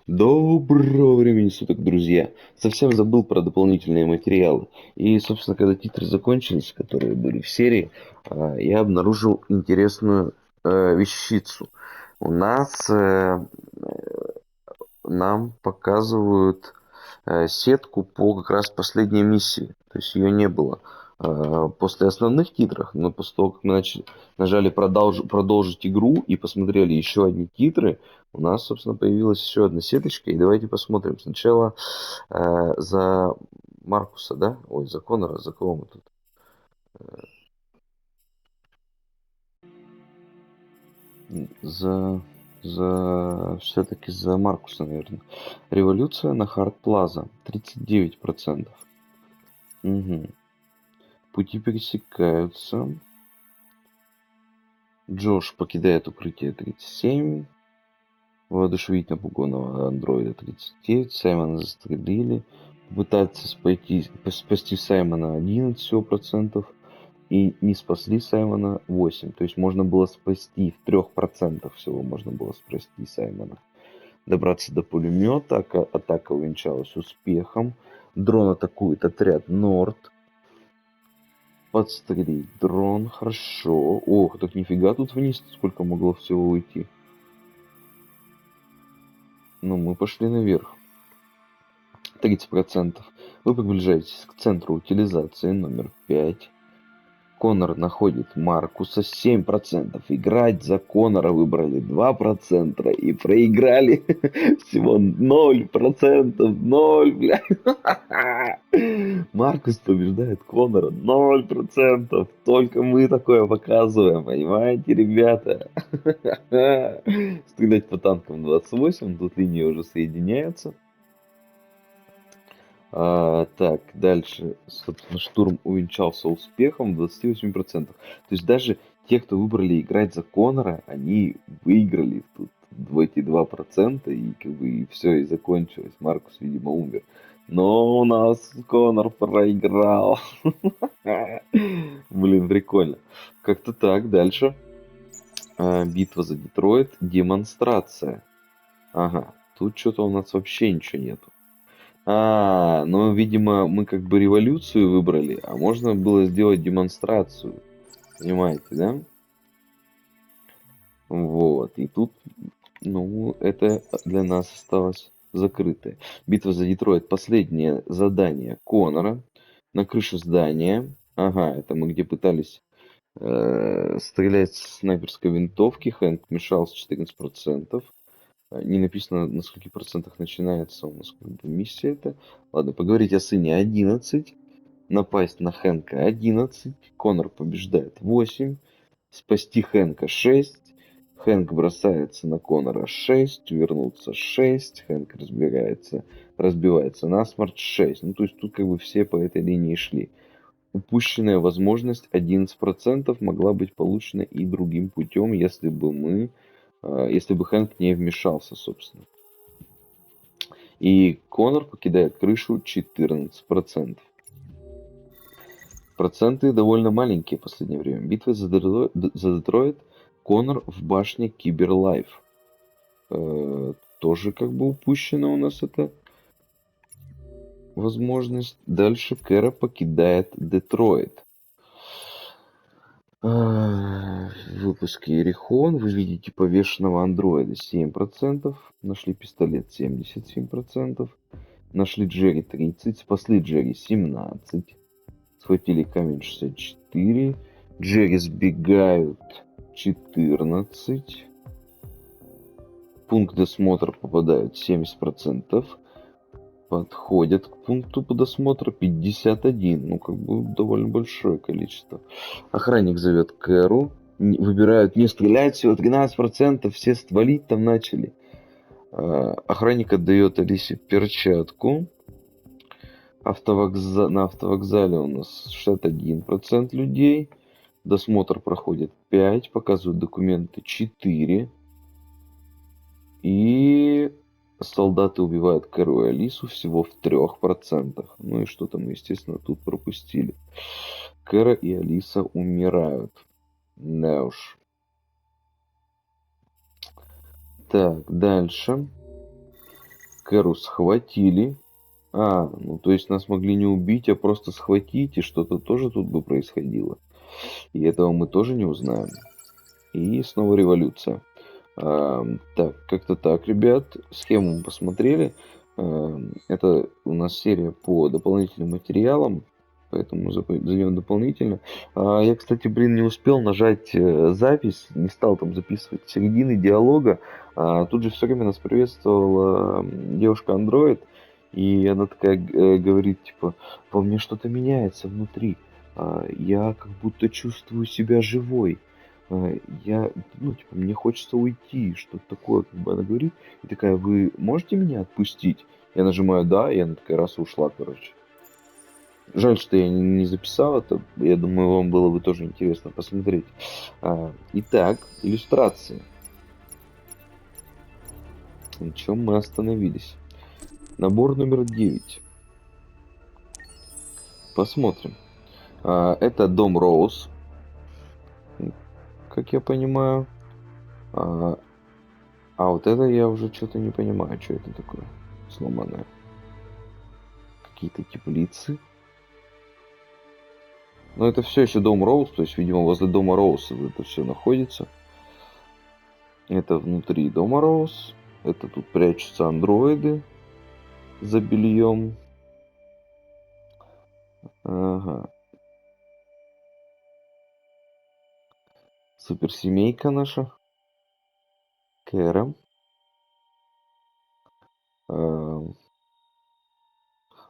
Доброго времени суток, друзья! Совсем забыл про дополнительные материалы. И, собственно, когда титры закончились, которые были в серии, я обнаружил интересную вещицу. У нас нам показывают сетку по как раз последней миссии. То есть ее не было после основных титров, но после того, как мы нажали продолжить игру и посмотрели еще одни титры, у нас, собственно, появилась еще одна сеточка. И давайте посмотрим. Сначала за Маркуса, да? Ой, за Конора, за кого мы тут? За, все-таки за Маркуса, наверное. Революция на Хард Плаза. 39%. Угу. Пути пересекаются. Джош покидает укрытие 37. Воодушевить напуганного андроида 39. Саймона застрелили. Попытаться спасти Саймона 11 всего процентов. И не спасли Саймона 8. То есть можно было спасти в 3% всего можно было спасти Саймона. Добраться до пулемета. Атака увенчалась успехом. Дрон атакует отряд Норд. Подстрелить дрон. Хорошо. Ох, так нифига тут вниз сколько могло всего уйти. Ну, мы пошли наверх. 30%. Вы приближаетесь к центру утилизации номер 5. Конор находит Маркуса 7%. Играть за Конора выбрали 2% и проиграли всего 0%. 0, бля. Маркус побеждает Конора 0%. Только мы такое показываем, понимаете, ребята? Стрелять по танкам 28, тут линии уже соединяются. Так, дальше, собственно, штурм увенчался успехом 28%. То есть даже те, кто выбрали играть за Конора, они выиграли тут в эти 2%, и как бы и все, и закончилось. Маркус, видимо, умер. Но у нас Конор проиграл. Блин, прикольно. Как-то так, дальше. Битва за Детройт, демонстрация. Ага, тут что-то у нас вообще ничего нету. Ну, видимо, мы как бы революцию выбрали, а можно было сделать демонстрацию. Понимаете, да? Вот. И тут, ну, это для нас осталось закрытое. Битва за Детройт. Последнее задание Конора. На крышу здания. Ага, это мы где пытались стрелять с снайперской винтовки. Хэнк мешался 14%. Не написано, на скольких процентах начинается у нас как бы миссия это. Ладно, поговорить о сыне 11. Напасть на Хэнка 11. Конор побеждает 8. Спасти Хэнка 6. Хэнк бросается на Конора 6. Вернуться 6. Хэнк разбивается насмерть 6. Ну, то есть тут как бы все по этой линии шли. Упущенная возможность 11% могла быть получена и другим путем, если бы Хэнк не вмешался, собственно. И Конор покидает крышу 14%. Проценты довольно маленькие в последнее время. Битва за Детройт. Конор в башне Киберлайф. Тоже как бы упущена у нас эта возможность. Дальше Кэра покидает Детройт. Выпуск Ерихон. Вы видите повешенного андроида 7%. Нашли пистолет 77%. Нашли Джерри 30. Спасли Джерри 17. Схватили камень 64. Джерри сбегают 14. Пункт досмотра попадают 70%. Подходят к пункту досмотра 51. Ну, как бы довольно большое количество. Охранник зовет Кэру. Выбирают не стрелять, всего 13%. Все стволить там начали. Охранник отдает Алисе перчатку. На автовокзале у нас 61% людей. Досмотр проходит 5. Показывают документы 4. И солдаты убивают Кэру и Алису всего в 3%. Ну и что-то мы, естественно, тут пропустили. Кэра и Алиса умирают. Да уж. Так, дальше. Кэру схватили. Ну то есть нас могли не убить, а просто схватить, и что-то тоже тут бы происходило. И этого мы тоже не узнаем. И снова революция. Так, как-то так, ребят. Схему мы посмотрели. Это у нас серия по дополнительным материалам, поэтому зайдем дополнительно. Я, кстати, не успел нажать запись, не стал там записывать середины диалога. Тут же все время нас приветствовала девушка-андроид, и она такая говорит, типа, во мне что-то меняется внутри. Я как будто чувствую себя живой. Я, ну, типа, мне хочется уйти, что-то такое, как бы она говорит. И такая, вы можете меня отпустить? Я нажимаю «да», и она такая раз и ушла, короче. Жаль, что я не записал это. Я думаю, вам было бы тоже интересно посмотреть. Итак, иллюстрации. На чем мы остановились? Набор номер 9. Посмотрим. Это дом Роуз, как я понимаю. А вот это я уже что-то не понимаю, что это такое сломанное. Какие-то теплицы. Но это все еще дом Роуз, то есть, видимо, возле дома Роуз это все находится. Это внутри дома Роуз. Это тут прячутся андроиды за бельем. Ага. Суперсемейка наша. Кэра.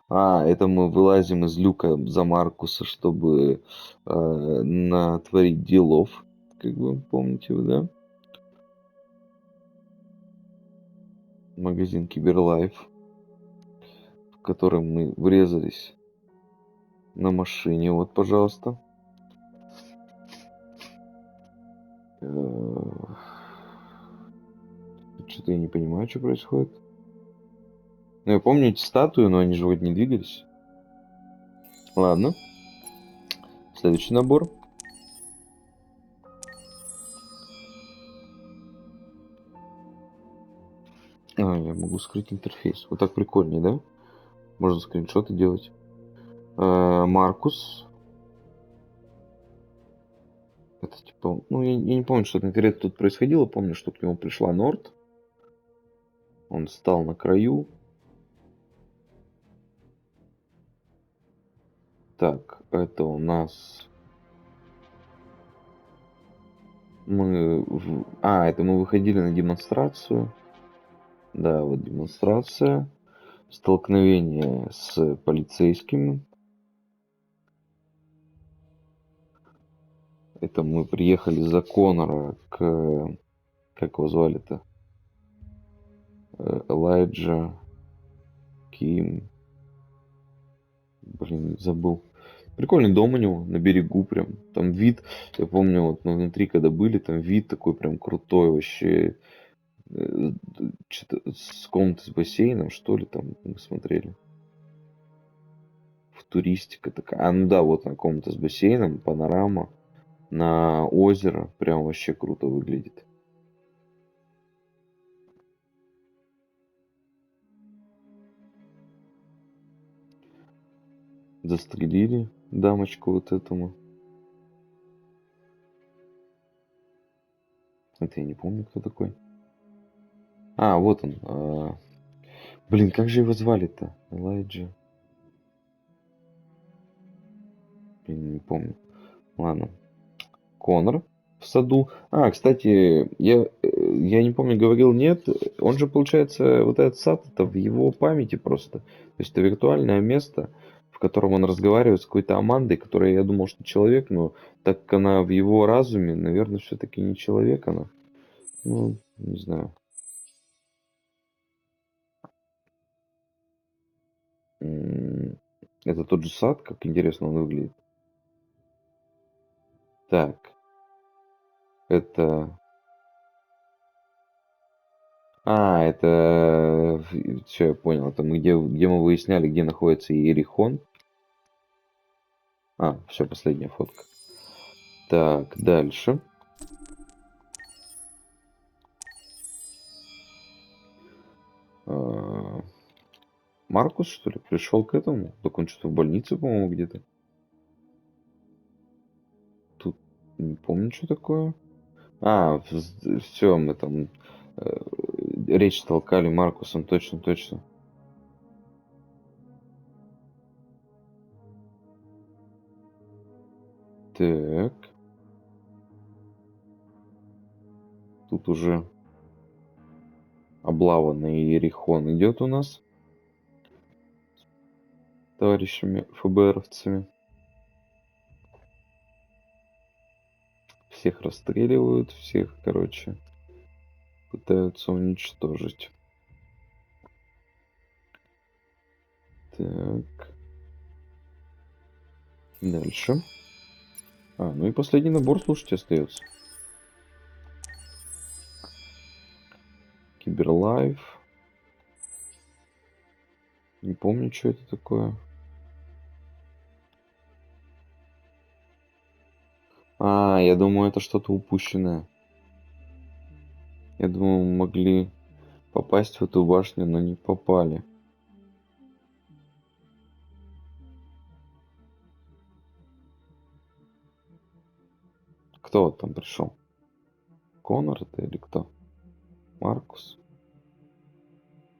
Это мы вылазим из люка за Маркуса, чтобы натворить делов. Как вы помните, да? Магазин Киберлайф, в котором мы врезались на машине. Вот, пожалуйста. Что-то я не понимаю, что происходит. Ну, я помню эти статуи, но они же вроде не двигались. Ладно. Следующий набор. Я могу скрыть интерфейс. Вот так прикольнее, да? Можно скриншоты делать. Маркус. Это типа... Ну, я не помню, что конкретно тут происходило. Помню, что к нему пришла Норд. Он встал на краю. Так, это у нас... это мы выходили на демонстрацию. Да, вот демонстрация. Столкновение с полицейскими. Это мы приехали за Конора к... Как его звали-то? Элайджа, Ким. Забыл. Прикольный дом у него на берегу прям. Там вид, я помню, вот мы внутри, когда были, там вид такой прям крутой вообще. Что-то с комнаты с бассейном, что ли, там мы смотрели. Футуристика такая. Ну да, вот на комната с бассейном, панорама на озеро. Прям вообще круто выглядит. Застрелили дамочку вот этому. Это я не помню, кто такой. Вот он. Блин, как же его звали-то? Элайджа. Блин, не помню. Ладно. Конор в саду. Кстати, я не помню, говорил, нет. Он же, получается, вот этот сад, это в его памяти просто. То есть это виртуальное место, в котором он разговаривает с какой-то Амандой, которая, я думал, что человек, но так как она в его разуме, наверное, все-таки не человек она. Ну, не знаю. Это тот же сад, как интересно он выглядит. Так, это... это... Все, я понял. Это мы где мы выясняли, где находится Иерихон. Все, последняя фотка. Так, дальше. Маркус, что ли, пришел к этому? Так он что-то в больнице, по-моему, где-то. Тут не помню, что такое. А, все, мы там э, речь толкали Маркусом, точно, точно. Так. Тут уже облава на Иерихон идет у нас. Товарищами ФБРовцами. Всех расстреливают, всех, короче, пытаются уничтожить. Так. Дальше. Ну и последний набор, слушайте, остается. Киберлайф. Не помню, что это такое. Я думаю, это что-то упущенное. Я думаю, мы могли попасть в эту башню, но не попали. Кто вот там пришел? Конор это или кто? Маркус?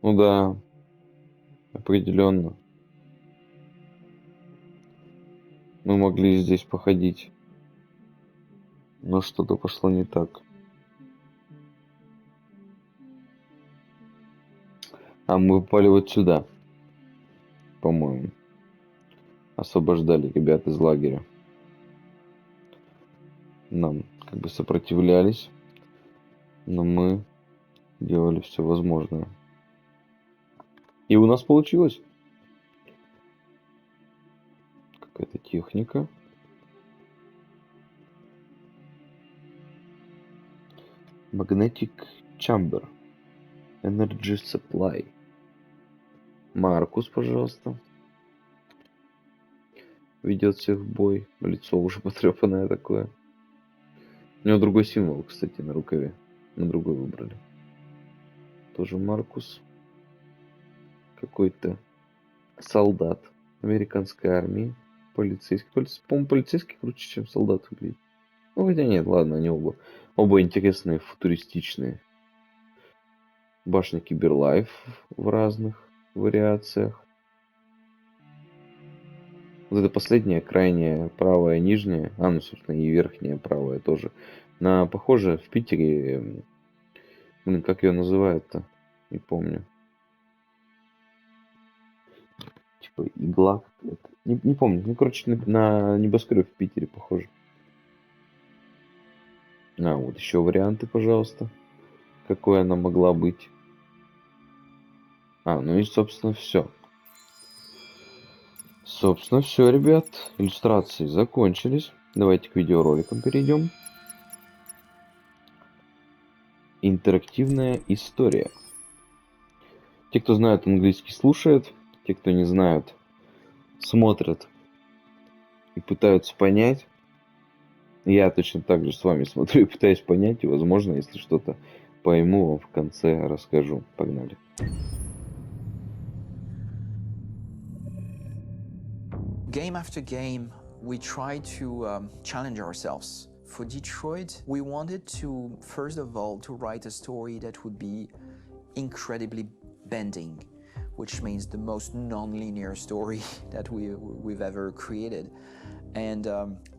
Ну да, определенно. Мы могли здесь походить. Но что-то пошло не так. Мы попали вот сюда, по-моему. Освобождали ребят из лагеря. Нам как бы сопротивлялись, но мы делали все возможное. И у нас получилось. Какая-то техника. Magnetic Chamber. Energy Supply. Маркус, пожалуйста. Ведет всех в бой. Лицо уже потрепанное такое. У него другой символ, кстати, на рукаве. На другой выбрали. Тоже Маркус. Какой-то солдат американской армии. Полицейский. По-моему, полицейский круче, чем солдат выглядит. Ну, хотя нет, ладно, они оба интересные, футуристичные. Башня Киберлайф в разных вариациях. Вот это последняя, крайняя правая, нижняя. Ну, собственно, и верхняя правая тоже. Похоже, в Питере... Блин, как ее называют-то? Не помню. Типа игла какая-то. Не помню. Ну, короче, на небоскреб в Питере похоже. Вот еще варианты, пожалуйста. Какой она могла быть. Ну и, собственно, все. Собственно, все, ребят. Иллюстрации закончились. Давайте к видеороликам перейдем. Интерактивная история. Те, кто знает английский, слушают. Те, кто не знают, смотрят и пытаются понять. Я точно так же с вами смотрю и пытаюсь понять. И, возможно, если что-то пойму, вам в конце расскажу. Погнали. Game after game, we try to challenge ourselves. For Detroit, we wanted to, first of all, to write a story that would be incredibly bending, which means the most non-linear story that we've ever created. And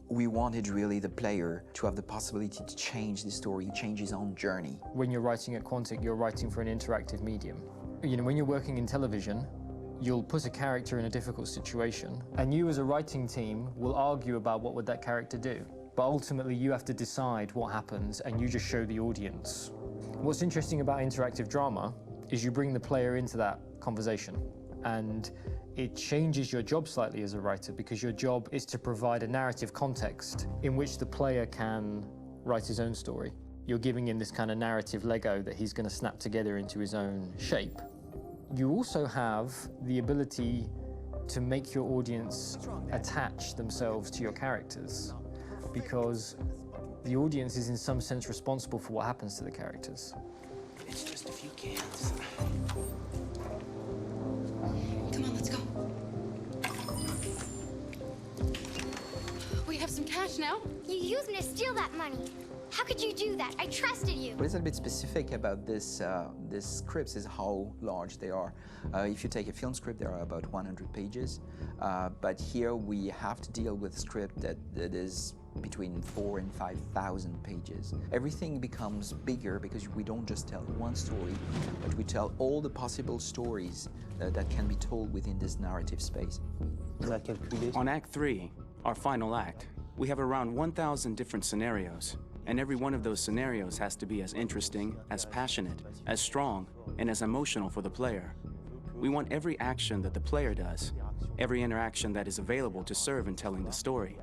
we wanted really the player to have the possibility to change the story, change his own journey. When you're writing at Quantic, you're writing for an interactive medium. When you're working in television, you'll put a character in a difficult situation, and you as a writing team will argue about what would that character do. But ultimately you have to decide what happens, and you just show the audience. What's interesting about interactive drama is you bring the player into that conversation, and it changes your job slightly as a writer, because your job is to provide a narrative context in which the player can write his own story. You're giving him this kind of narrative Lego that he's going to snap together into his own shape. You also have the ability to make your audience attach themselves to your characters, because the audience is in some sense responsible for what happens to the characters. It's just a few cans. much now? You used me to steal that money. How could you do that? I trusted you. What is a bit specific about this scripts is how large they are. If you take a film script, there are about 100 pages, but here we have to deal with a script that is between 4,000 and 5,000 pages. Everything becomes bigger because we don't just tell one story, but we tell all the possible stories that can be told within this narrative space. On Act 3, our final act, we have around 1,000 different scenarios, and every one of those scenarios has to be as interesting, as passionate, as strong, and as emotional for the player. We want every action that the player does, every interaction that is available to serve in telling the story,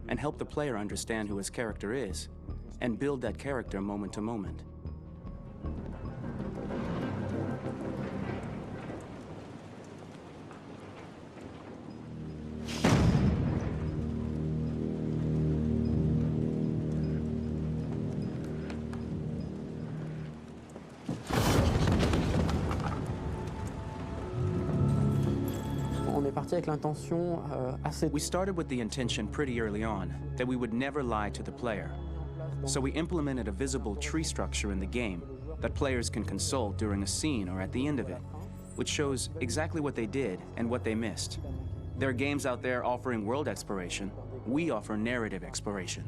and help the player understand who his character is, and build that character moment to moment. We started with the intention pretty early on that we would never lie to the player. So we implemented a visible tree structure in the game that players can consult during a scene or at the end of it, which shows exactly what they did and what they missed. There are games out there offering world exploration. We offer narrative exploration.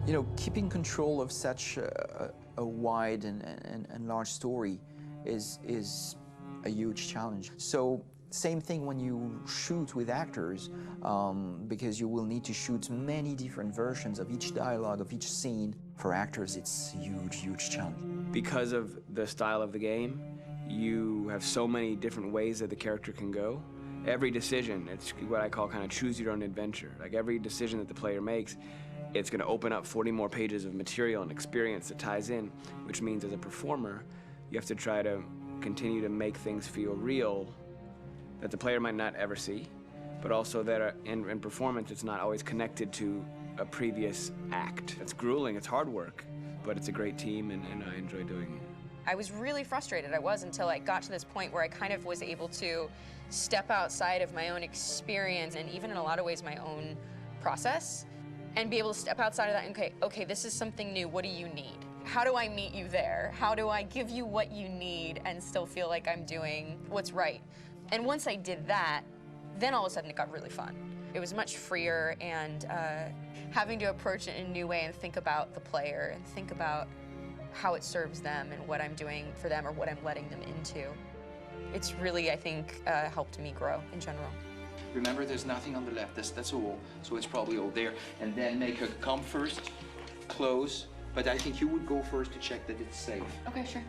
You know, keeping control of such a wide and large story is a huge challenge. So same thing when you shoot with actors, because you will need to shoot many different versions of each dialogue, of each scene. For actors, it's a huge, huge challenge. Because of the style of the game, you have so many different ways that the character can go. Every decision, it's what I call kind of choose your own adventure. Like every decision that the player makes, it's going to open up 40 more pages of material and experience that ties in, which means as a performer, you have to try to continue to make things feel real that the player might not ever see, but also that in performance, it's not always connected to a previous act. It's grueling, it's hard work, but it's a great team, and I enjoy doing it. I was really frustrated. I was until I got to this point where I kind of was able to step outside of my own experience and even in a lot of ways my own process and be able to step outside of that and okay, this is something new. What do you need? How do I meet you there? How do I give you what you need and still feel like I'm doing what's right? And once I did that, then all of a sudden it got really fun. It was much freer, and having to approach it in a new way and think about the player and think about how it serves them and what I'm doing for them or what I'm letting them into. It's really, I think, helped me grow in general. Remember, there's nothing on the left. That's a wall, so it's probably all there. And then make her come first, close. But I think you would go first to check that it's safe. Okay, sure.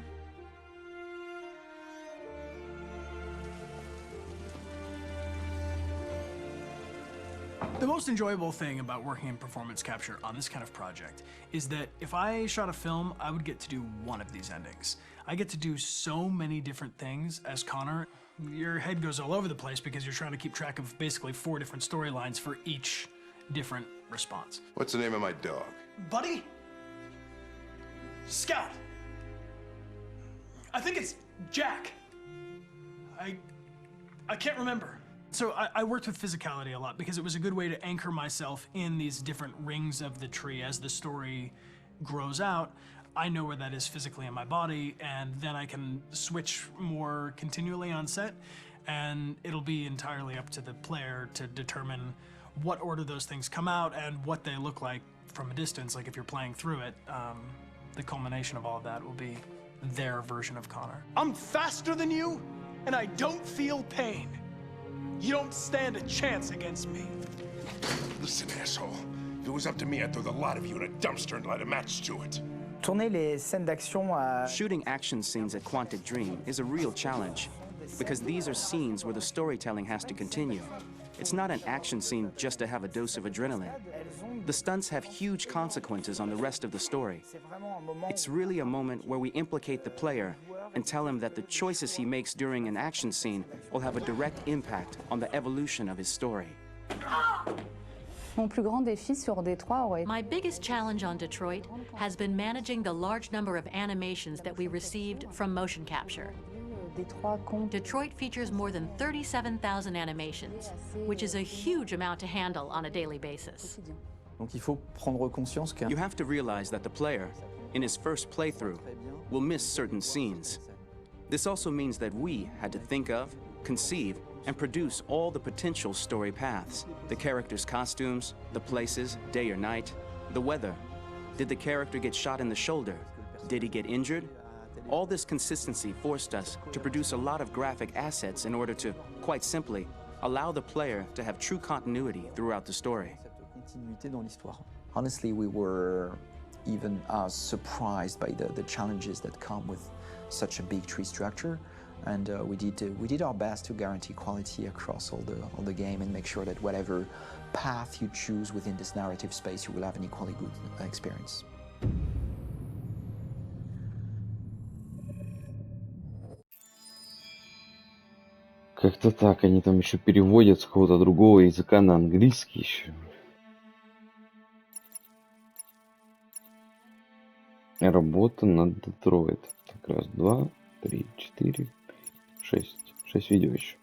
The most enjoyable thing about working in performance capture on this kind of project is that if I shot a film, I would get to do one of these endings. I get to do so many different things as Connor. Your head goes all over the place because you're trying to keep track of basically 4 different storylines for each different response. What's the name of my dog? Buddy? Scout. I think it's Jack. I can't remember. So I worked with physicality a lot because it was a good way to anchor myself in these different rings of the tree. As the story grows out, I know where that is physically in my body, and then I can switch more continually on set, and it'll be entirely up to the player to determine what order those things come out and what they look like from a distance. Like if you're playing through it, the culmination of all of that will be their version of Connor. I'm faster than you, and I don't feel pain. You don't stand a chance against me. Listen, asshole. If it was up to me, I'd throw the lot of you in a dumpster and light a match to it. Shooting action scenes at Quantic Dream is a real challenge, because these are scenes where the storytelling has to continue. It's not an action scene just to have a dose of adrenaline. The stunts have huge consequences on the rest of the story. It's really a moment where we implicate the player and tell him that the choices he makes during an action scene will have a direct impact on the evolution of his story. My biggest challenge on Detroit has been managing the large number of animations that we received from motion capture. Detroit features more than 37,000 animations, which is a huge amount to handle on a daily basis. Donc il faut prendre conscience You have to realize that the player, in his first playthrough, will miss certain scenes. This also means that we had to think of, conceive, and produce all the potential story paths. The characters' costumes, the places, day or night, the weather. Did the character get shot in the shoulder? Did he get injured? All this consistency forced us to produce a lot of graphic assets in order to, quite simply, allow the player to have true continuity throughout the story. Honestly, we were even surprised by the challenges that come with such a big tree structure, and we did our best to guarantee quality across all the game and make sure that whatever path you choose within this narrative space, you will have an equally good experience. Как-то так, они там еще переводят с какого-то другого языка на английский еще. Работа над Детройт. Так, раз, 2, 3, 4, 6. 6 видео еще.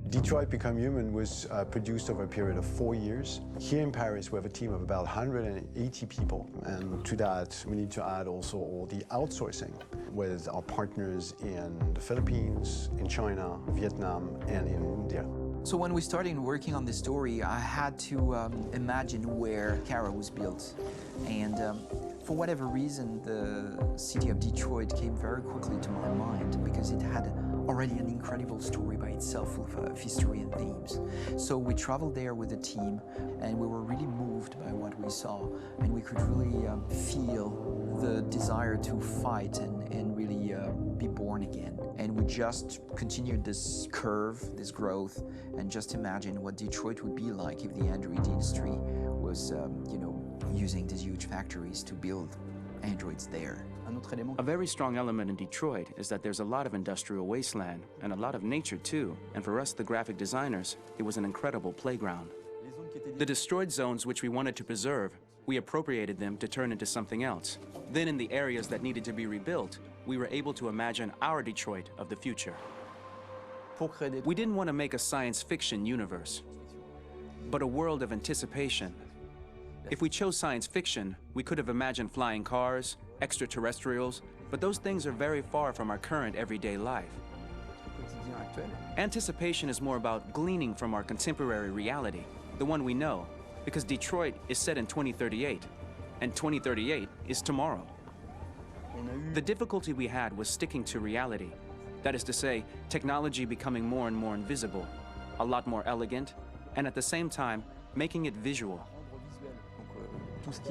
Detroit Become Human was produced over a period of 4 years. Here in Paris, we have a team of about 180 people. And to that, we need to add also all the outsourcing with our partners in the Philippines, in China, Vietnam, and in India. So when we started working on this story, I had to imagine where Kara was built. And for whatever reason, the city of Detroit came very quickly to my mind because it had already an incredible story by itself full of history and themes. So we traveled there with the team and we were really moved by what we saw, and we could really feel the desire to fight and really be born again. And we just continued this curve, this growth, and just imagine what Detroit would be like if the android industry was, using these huge factories to build androids there. A very strong element in Detroit is that there's a lot of industrial wasteland and a lot of nature too, and for us, the graphic designers, it was an incredible playground. The destroyed zones which we wanted to preserve, we appropriated them to turn into something else. Then in the areas that needed to be rebuilt, we were able to imagine our Detroit of the future. We didn't want to make a science fiction universe, but a world of anticipation. If we chose science fiction, we could have imagined flying cars, extraterrestrials, but those things are very far from our current everyday life. Anticipation is more about gleaning from our contemporary reality, the one we know, because Detroit is set in 2038, and 2038 is tomorrow. The difficulty we had was sticking to reality. That is to say, technology becoming more and more invisible, a lot more elegant, and at the same time, making it visual.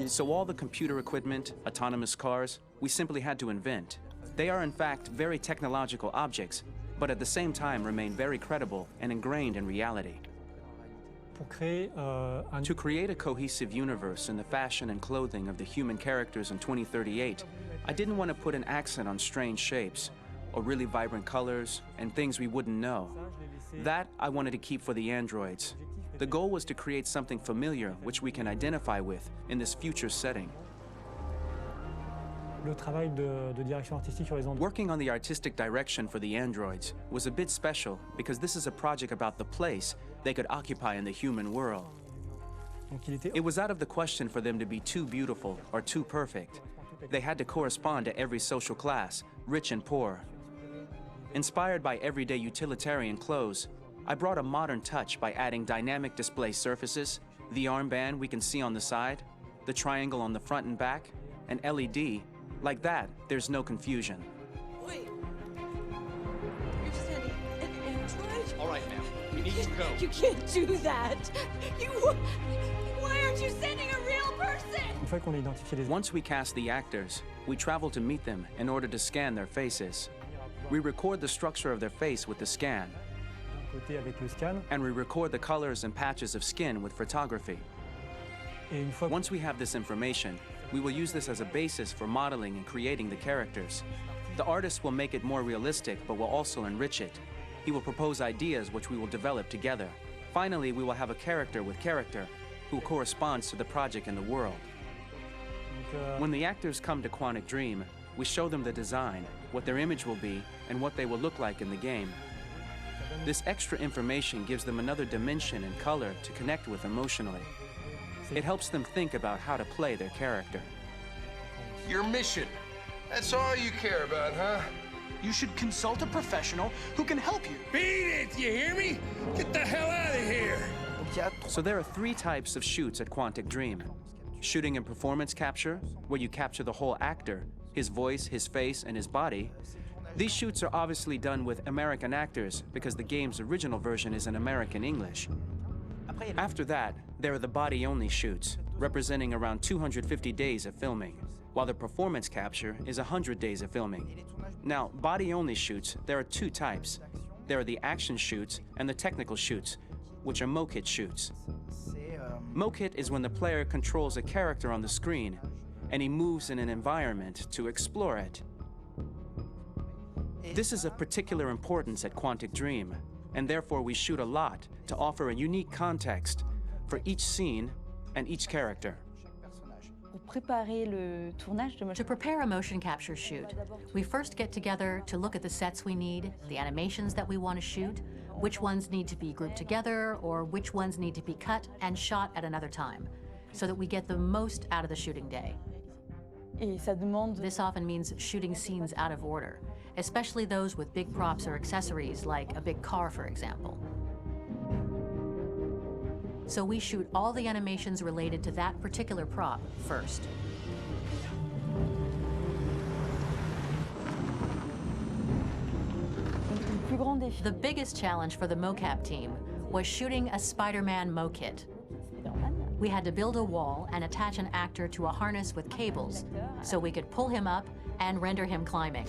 So all the computer equipment, autonomous cars, we simply had to invent. They are in fact very technological objects, but at the same time remain very credible and ingrained in reality. To create a cohesive universe in the fashion and clothing of the human characters in 2038, I didn't want to put an accent on strange shapes, or really vibrant colors, and things we wouldn't know. That I wanted to keep for the androids. The goal was to create something familiar which we can identify with in this future setting. Working on the artistic direction for the androids was a bit special because this is a project about the place they could occupy in the human world. It was out of the question for them to be too beautiful or too perfect. They had to correspond to every social class, rich and poor. Inspired by everyday utilitarian clothes, I brought a modern touch by adding dynamic display surfaces, the armband we can see on the side, the triangle on the front and back, an LED. Like that, there's no confusion. Wait. You're just sending an android? All right, ma'am. We need to go. You can't do that. Why aren't you sending a real person? Once we cast the actors, we travel to meet them in order to scan their faces. We record the structure of their face with the scan, and we record the colors and patches of skin with photography. Once we have this information, we will use this as a basis for modeling and creating the characters. The artist will make it more realistic, but will also enrich it. He will propose ideas which we will develop together. Finally, we will have a character with character who corresponds to the project and the world. When the actors come to Quantic Dream, we show them the design, what their image will be, and what they will look like in the game. This extra information gives them another dimension and color to connect with emotionally. It helps them think about how to play their character. Your mission. That's all you care about, huh? You should consult a professional who can help you. Beat it, you hear me? Get the hell out of here! So there are 3 types of shoots at Quantic Dream. Shooting and performance capture, where you capture the whole actor, his voice, his face, and his body. These shoots are obviously done with American actors because the game's original version is in American English. After that, there are the body-only shoots, representing around 250 days of filming, while the performance capture is 100 days of filming. Now, body-only shoots, there are 2 types. There are the action shoots and the technical shoots, which are mokit shoots. Mokit is when the player controls a character on the screen, and he moves in an environment to explore it. This is of particular importance at Quantic Dream, and therefore we shoot a lot to offer a unique context for each scene and each character. To prepare a motion capture shoot, we first get together to look at the sets we need, the animations that we want to shoot, which ones need to be grouped together, or which ones need to be cut and shot at another time, so that we get the most out of the shooting day. This often means shooting scenes out of order, especially those with big props or accessories, like a big car, for example. So we shoot all the animations related to that particular prop first. The biggest challenge for the mocap team was shooting a Spider-Man mokit. We had to build a wall and attach an actor to a harness with cables so we could pull him up and render him climbing.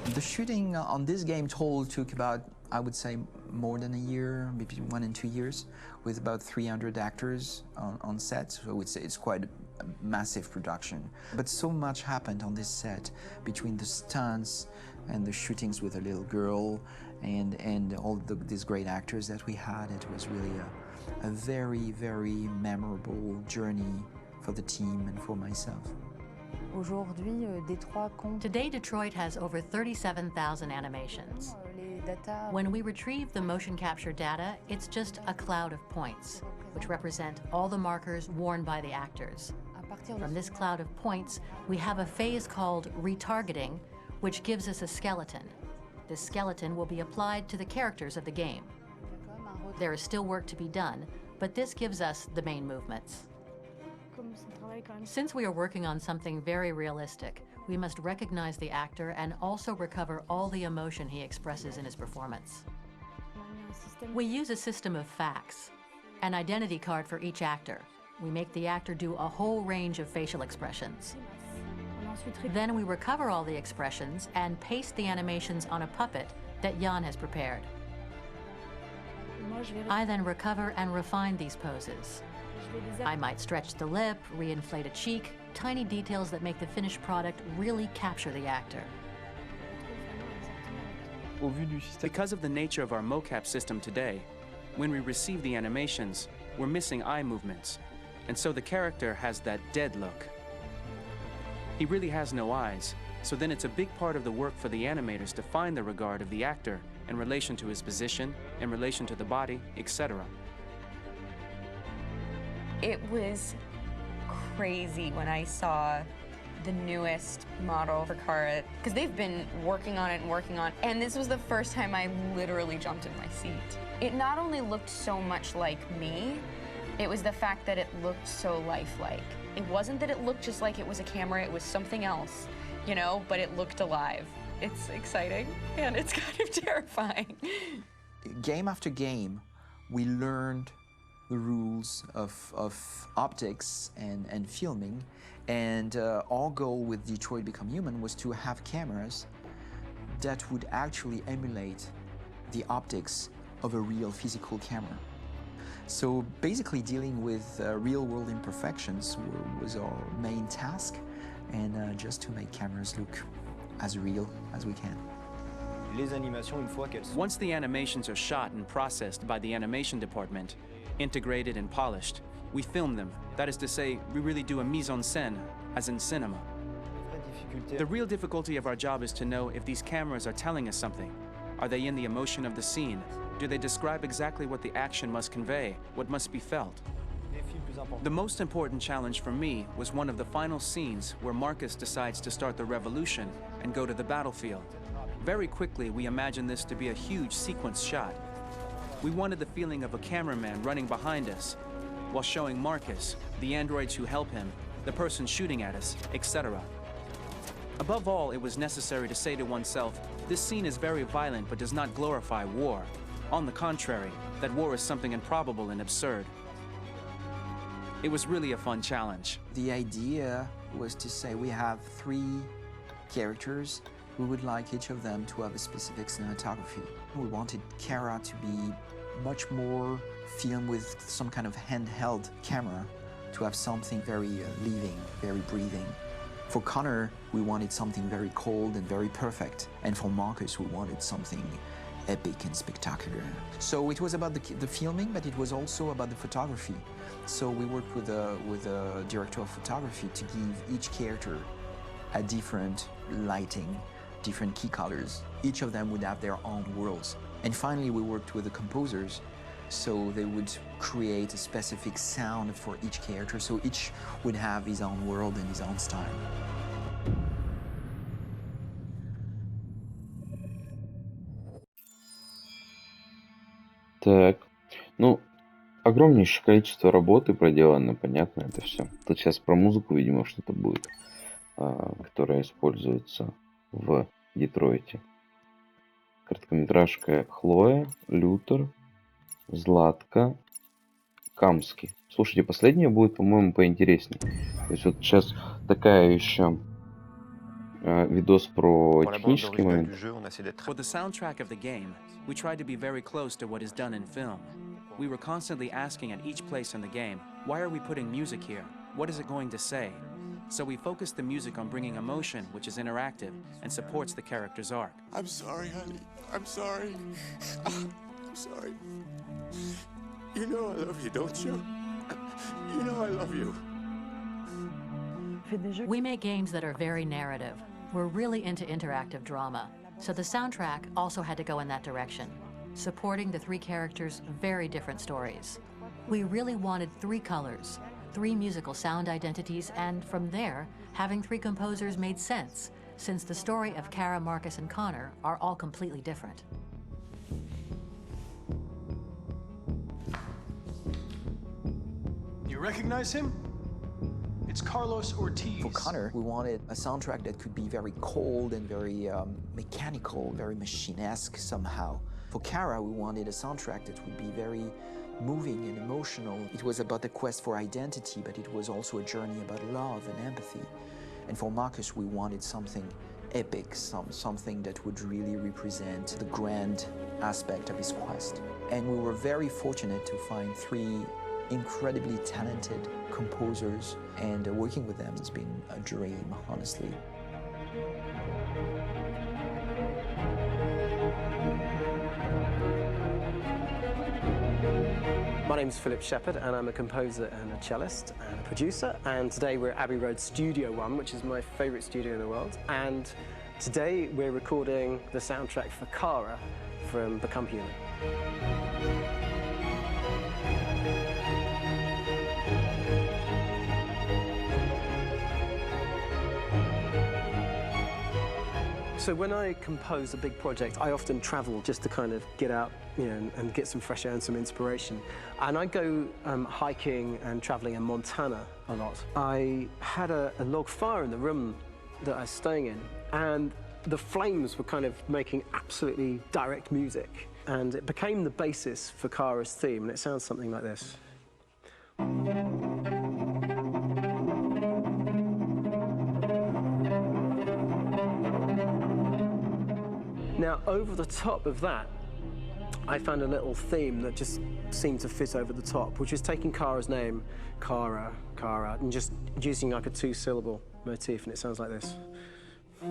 The shooting on this game took about, I would say, more than a year, maybe 1 and 2 years, with about 300 actors on set. So it's quite a massive production. But so much happened on this set between the stunts and the shootings with a little girl and all these great actors that we had. It was really a very, very memorable journey for the team and for myself. Today, Detroit has over 37,000 animations. When we retrieve the motion capture data, it's just a cloud of points, which represent all the markers worn by the actors. From this cloud of points, we have a phase called retargeting, which gives us a skeleton. This skeleton will be applied to the characters of the game. There is still work to be done, but this gives us the main movements. Since we are working on something very realistic, we must recognize the actor and also recover all the emotion he expresses in his performance. We use a system of facts, an identity card for each actor. We make the actor do a whole range of facial expressions. Then we recover all the expressions and paste the animations on a puppet that Jan has prepared. I then recover and refine these poses. I might stretch the lip, reinflate a cheek, tiny details that make the finished product really capture the actor. Because of the nature of our mocap system today, when we receive the animations, we're missing eye movements, and so the character has that dead look. He really has no eyes, so then it's a big part of the work for the animators to find the regard of the actor in relation to his position, in relation to the body, etc. It was crazy when I saw the newest model for Kara, because they've been working on it and working on it, and this was the first time I literally jumped in my seat. It not only looked so much like me, it was the fact that it looked so lifelike. It wasn't that it looked just like it was a camera, it was something else, you know, but it looked alive. It's exciting, and it's kind of terrifying. Game after game, we learned the rules of optics and filming, and our goal with Detroit Become Human was to have cameras that would actually emulate the optics of a real physical camera. So basically dealing with real-world imperfections was our main task, and just to make cameras look as real as we can. Once the animations are shot and processed by the animation department, integrated and polished, we film them. That is to say, we really do a mise en scène, as in cinema. The real difficulty of our job is to know if these cameras are telling us something. Are they in the emotion of the scene? Do they describe exactly what the action must convey, what must be felt? The most important challenge for me was one of the final scenes where Marcus decides to start the revolution and go to the battlefield. Very quickly, we imagined this to be a huge sequence shot. We wanted the feeling of a cameraman running behind us while showing Marcus, the androids who help him, the person shooting at us, etc. Above all, it was necessary to say to oneself, this scene is very violent but does not glorify war. On the contrary, that war is something improbable and absurd. It was really a fun challenge. The idea was to say we have 3 characters. We would like each of them to have a specific cinematography. We wanted Kara to be much more filmed with some kind of handheld camera, to have something very living, very breathing. For Connor, we wanted something very cold and very perfect. And for Marcus, we wanted something epic and spectacular. So it was about the filming, but it was also about the photography. So we worked with a director of photography to give each character a different lighting, different key colors. Each of them would have their own worlds. And finally, we worked with the composers, so they would create a specific sound for each character, so each would have his own world and his own style. Так, ну, огромнейшее количество работы проделано, понятно это все. Тут сейчас про музыку, видимо, что-то будет, которая используется в Детройте. Короткометражка Хлоя, Лютер, Златка, Камский. Слушайте, последняя будет, по-моему, поинтереснее. То есть вот сейчас такая еще видос про технический момент. For the soundtrack of the game, we tried to be very close to what is done in film. We were constantly asking at each place in the game, why are we putting music here? What is it going to say? So we focused the music on bringing emotion, which is interactive and supports the character's arc. I'm sorry, honey. I'm sorry. I'm sorry. You know I love you, don't you? You know I love you. We make games that are very narrative. We're really into interactive drama, so the soundtrack also had to go in that direction, supporting the 3 characters' very different stories. We really wanted 3 colors, 3 musical sound identities, and from there, having 3 composers made sense, since the story of Kara, Marcus, and Connor are all completely different. You recognize him? It's Carlos Ortiz. For Connor, we wanted a soundtrack that could be very cold and very mechanical, very machine-esque somehow. For Kara, we wanted a soundtrack that would be very moving and emotional. It was about the quest for identity, but it was also a journey about love and empathy. And for Marcus, we wanted something epic, something that would really represent the grand aspect of his quest. And we were very fortunate to find 3 incredibly talented composers, and working with them has been a dream, honestly. My name's Philip Shepherd, and I'm a composer and a cellist and a producer. And today we're at Abbey Road Studio One, which is my favourite studio in the world. And today we're recording the soundtrack for Kara from Become Human. So when I compose a big project, I often travel just to kind of get out, and get some fresh air and some inspiration. And I go hiking and traveling in Montana a lot. I had a log fire in the room that I was staying in, and the flames were kind of making absolutely direct music. And it became the basis for Kara's theme, and it sounds something like this. Now, over the top of that, I found a little theme that just seemed to fit over the top, which is taking Kara's name, Kara, and just using like a 2-syllable motif, and it sounds like this. We're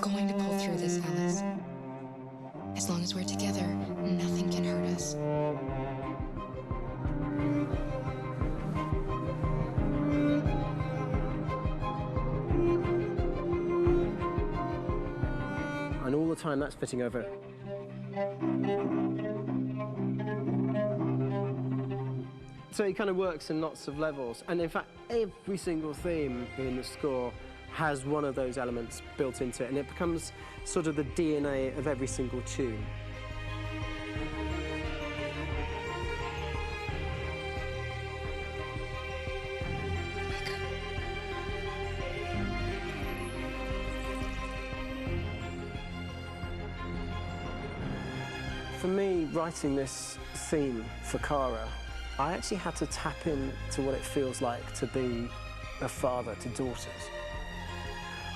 going to pull through this, Alice. As long as we're together, nothing can hurt us. And all the time that's fitting over. So it kind of works in lots of levels. And in fact, every single theme in the score has one of those elements built into it, and it becomes sort of the DNA of every single tune. For me, writing this theme for Kara, I actually had to tap into what it feels like to be a father to daughters.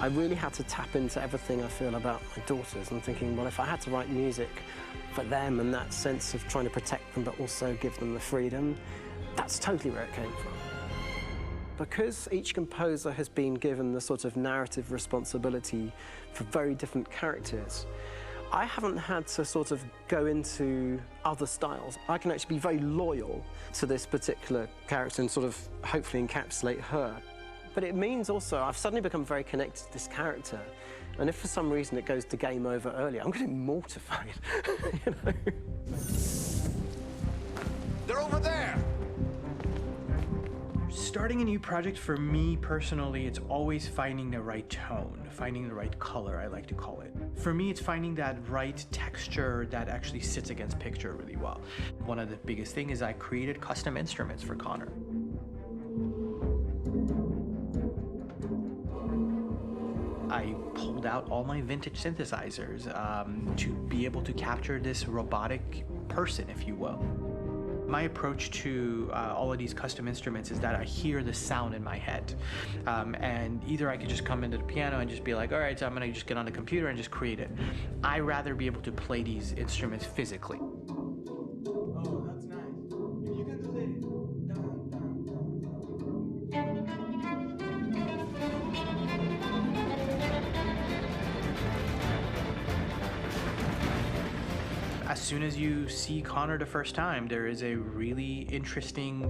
I really had to tap into everything I feel about my daughters and thinking, well, if I had to write music for them and that sense of trying to protect them but also give them the freedom, that's totally where it came from. Because each composer has been given the sort of narrative responsibility for very different characters, I haven't had to sort of go into other styles. I can actually be very loyal to this particular character and sort of hopefully encapsulate her. But it means also I've suddenly become very connected to this character. And if for some reason it goes to game over earlier, I'm going to be mortified, you know? They're over there! Starting a new project, for me personally, it's always finding the right tone, finding the right color, I like to call it. For me, it's finding that right texture that actually sits against picture really well. One of the biggest things is I created custom instruments for Connor. I pulled out all my vintage synthesizers to be able to capture this robotic person, if you will. My approach to all of these custom instruments is that I hear the sound in my head. And either I could just come into the piano and just be like, all right, so I'm gonna just get on the computer and just create it. I rather be able to play these instruments physically. Oh, that's nice. You can do that. As soon as you see Connor the first time, there is a really interesting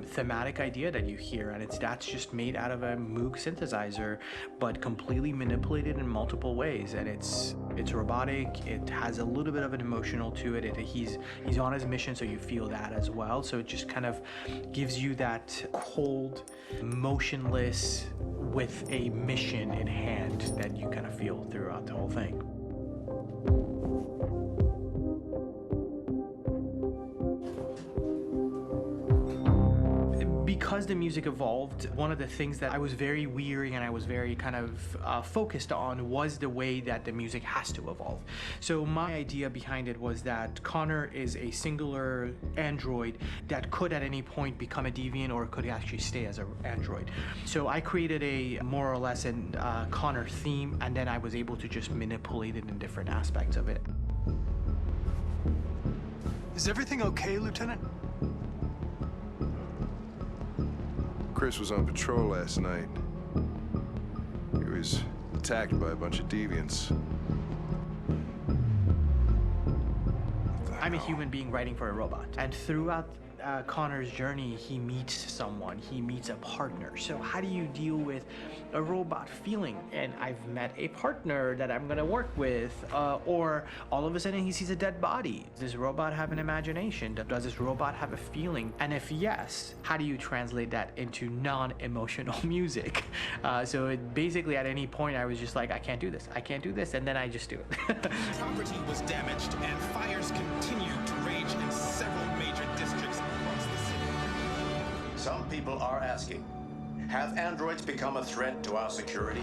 thematic idea that you hear, and that's just made out of a Moog synthesizer, but completely manipulated in multiple ways. And it's robotic. It has a little bit of an emotional to it. He's on his mission, so you feel that as well. So it just kind of gives you that cold, motionless, with a mission in hand that you kind of feel throughout the whole thing. Because the music evolved, one of the things that I was very weary and I was very kind of focused on was the way that the music has to evolve. So my idea behind it was that Connor is a singular android that could at any point become a deviant or could actually stay as an android. So I created a more or less an Connor theme, and then I was able to just manipulate it in different aspects of it. Is everything okay, Lieutenant? Chris was on patrol last night. He was attacked by a bunch of deviants. I'm a human being writing for a robot, and throughout Connor's journey, he meets someone, he meets a partner. So how do you deal with a robot feeling? And I've met a partner that I'm gonna work with, or all of a sudden he sees a dead body. Does this robot have an imagination? Does this robot have a feeling? And if yes, how do you translate that into non-emotional music? So it basically at any point I was just like, I can't do this, and then I just do it. Property was damaged and fires continue to rage in several major districts across the city. Some people are asking, have androids become a threat to our security?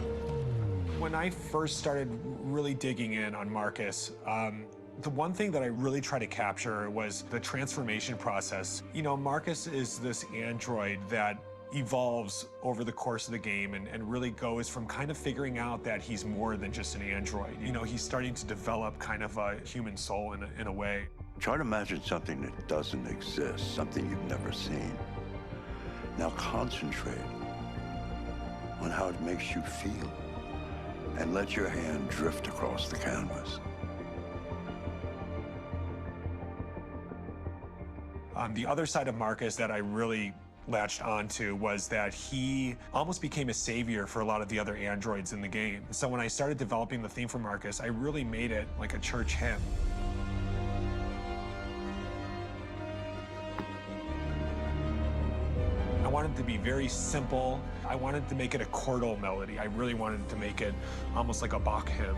When I first started really digging in on Marcus, the one thing that I really tried to capture was the transformation process. You know, Marcus is this android that evolves over the course of the game and really goes from kind of figuring out that he's more than just an android. You know, he's starting to develop kind of a human soul in a way. Try to imagine something that doesn't exist, something you've never seen. Now concentrate on how it makes you feel and let your hand drift across the canvas. The other side of Marcus that I really latched onto was that he almost became a savior for a lot of the other androids in the game. So when I started developing the theme for Marcus, I really made it like a church hymn. I wanted it to be very simple. I wanted to make it a chordal melody. I really wanted to make it almost like a Bach hymn.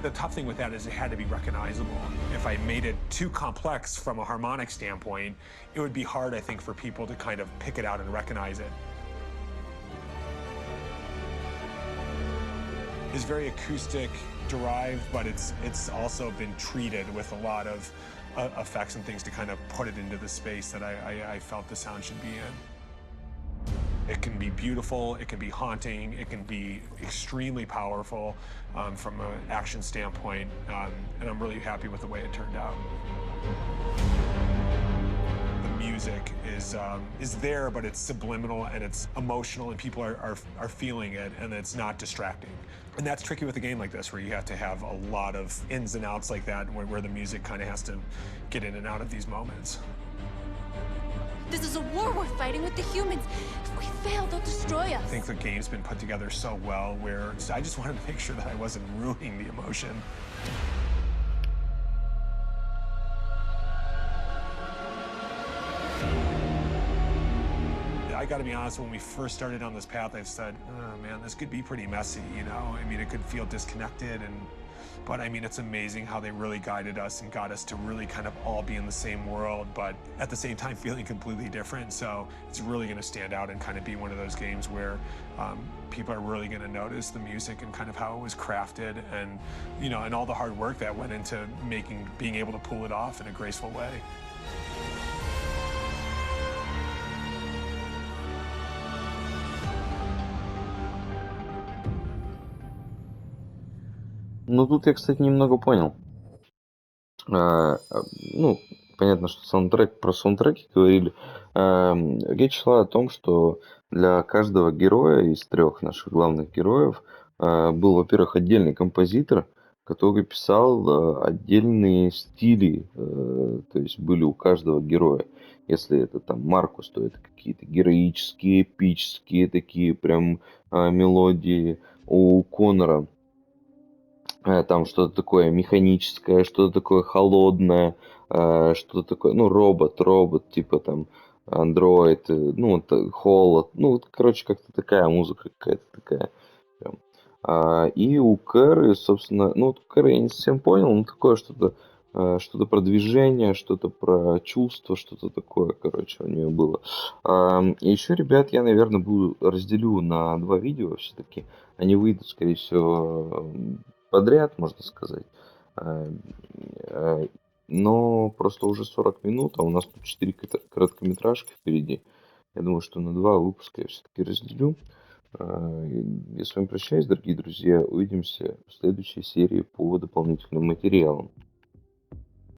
The tough thing with that is it had to be recognizable. If I made it too complex from a harmonic standpoint, it would be hard, I think, for people to kind of pick it out and recognize it. It's very acoustic derived, but it's also been treated with a lot of effects and things to kind of put it into the space that I felt the sound should be in. It can be beautiful, it can be haunting, it can be extremely powerful from an action standpoint, and I'm really happy with the way it turned out. The music is there, but it's subliminal and it's emotional, and people are feeling it, and it's not distracting. And that's tricky with a game like this, where you have to have a lot of ins and outs like that, where the music kind of has to get in and out of these moments. This is a war we're fighting with the humans. If we fail, they'll destroy us. I think the game's been put together so well where I just wanted to make sure that I wasn't ruining the emotion. I gotta be honest, when we first started on this path, I said, oh man, this could be pretty messy, you know? I mean, it could feel disconnected, but I mean, it's amazing how they really guided us and got us to really kind of all be in the same world, but at the same time feeling completely different. So it's really gonna stand out and kind of be one of those games where people are really gonna notice the music and kind of how it was crafted, and you know, and all the hard work that went into being able to pull it off in a graceful way. Ну, тут я, кстати, немного понял. Ну, понятно, что про саундтреки говорили. Речь шла о том, что для каждого героя из 3 наших главных героев был, во-первых, отдельный композитор, который писал отдельные стили, то есть были у каждого героя. Если это там Маркус, то это какие-то героические, эпические такие прям мелодии. У Конора там что-то такое механическое, что-то такое холодное, что-то такое, ну, робот, типа там андроид, ну, холод, ну, вот, короче, как-то такая музыка какая-то такая. Прям. И у Кэры, собственно, ну, вот у Кэры я не совсем понял, но такое что-то про движение, что-то про чувство, что-то такое, короче, у нее было. И еще, ребят, я, наверное, разделю на 2 видео все-таки. Они выйдут, скорее всего, подряд, можно сказать. Но просто уже 40 минут, а у нас тут 4 короткометражки впереди. Я думаю, что на 2 выпуска я все-таки разделю. Я с вами прощаюсь, дорогие друзья. Увидимся в следующей серии по дополнительным материалам.